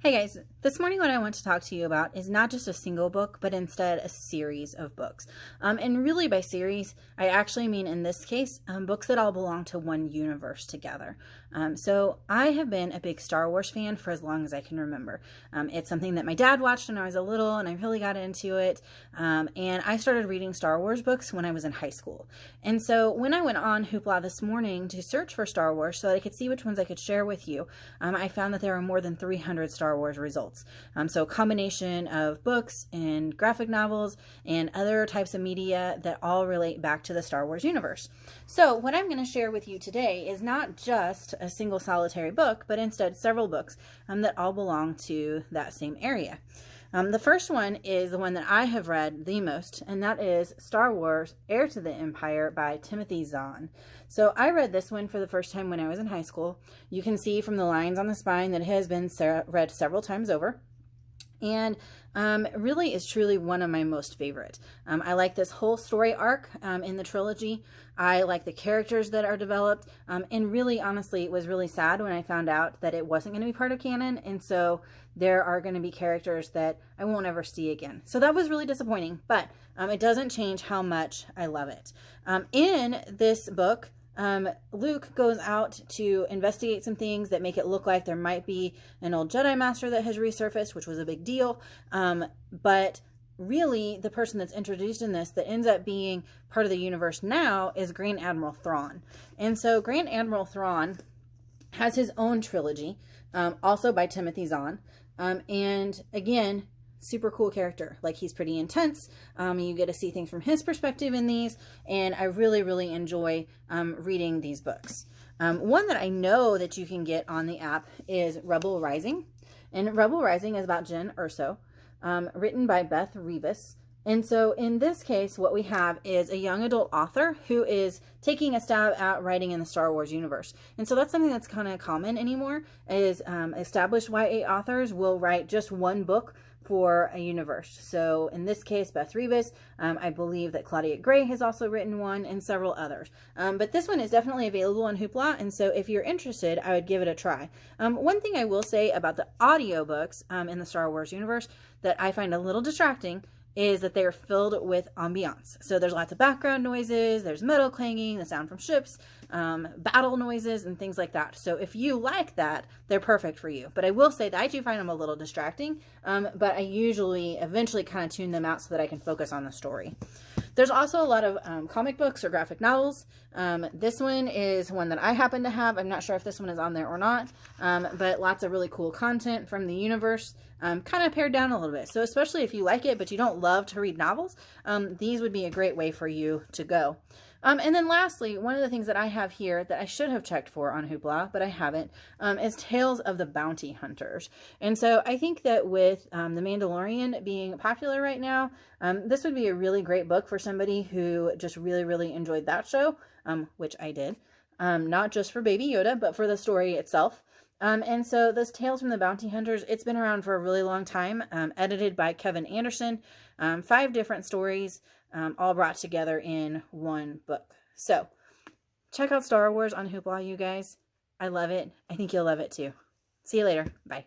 Hey guys, this morning what I want to talk to you about is not just a single book, but instead a series of books. And really by series, I actually mean in this case, books that all belong to one universe together. So I have been a big Star Wars fan for as long as I can remember. It's something that my dad watched when I was a little and I really got into it. And I started reading Star Wars books when I was in high school. And so when I went on Hoopla this morning to search for Star Wars so that I could see which ones I could share with you, I found that there are more than 300 Star Wars results. So a combination of books and graphic novels and other types of media that all relate back to the Star Wars universe. So what I'm going to share with you today is not just a single solitary book, but instead several books that all belong to that same area. The first one is the one that I have read the most, and that is Star Wars Heir to the Empire by Timothy Zahn. So I read this one for the first time when I was in high school. You can see from the lines on the spine that it has been read several times over. And really is truly one of my most favorite. I like this whole story arc in the trilogy. I like the characters that are developed. And really, honestly, it was really sad when I found out that it wasn't going to be part of canon. And so there are going to be characters that I won't ever see again. So that was really disappointing, but it doesn't change how much I love it. In this book, Luke goes out to investigate some things that make it look like there might be an old Jedi Master that has resurfaced, which was a big deal. But really, the person that's introduced in this that ends up being part of the universe now is Grand Admiral Thrawn. And so Grand Admiral Thrawn has his own trilogy, also by Timothy Zahn. And again, super cool character. Like, he's pretty intense. You get to see things from his perspective in these, and I really enjoy reading these books. One that I know that you can get on the app is Rebel Rising, and Rebel Rising is about Jyn Erso, written by Beth Revis. And so in this case, what we have is a young adult author who is taking a stab at writing in the Star Wars universe. And so that's something that's kind of common anymore, is established YA authors will write just one book for a universe. So in this case, Beth Revis, I believe that Claudia Gray has also written one, and several others. But this one is definitely available on Hoopla, and so if you're interested, I would give it a try. One thing I will say about the audiobooks in the Star Wars universe that I find a little distracting is that they are filled with ambiance. So there's lots of background noises, there's metal clanging, the sound from ships, battle noises, and things like that. So if you like that, they're perfect for you. But I will say that I do find them a little distracting, but I usually eventually kind of tune them out so that I can focus on the story. There's also a lot of comic books or graphic novels. This one is one that I happen to have. I'm not sure if this one is on there or not, but lots of really cool content from the universe, kind of pared down a little bit. So especially if you like it, but you don't love to read novels, these would be a great way for you to go. And then lastly, one of the things that I have here that I should have checked for on Hoopla, but I haven't, is Tales of the Bounty Hunters. And so I think that with The Mandalorian being popular right now, this would be a really great book for somebody who just really enjoyed that show, which I did. Not just for Baby Yoda, but for the story itself. And so this Tales from the Bounty Hunters, it's been around for a really long time, edited by Kevin Anderson, 5 different stories, all brought together in one book. So check out Star Wars on Hoopla, you guys. I love it. I think you'll love it too. See you later. Bye.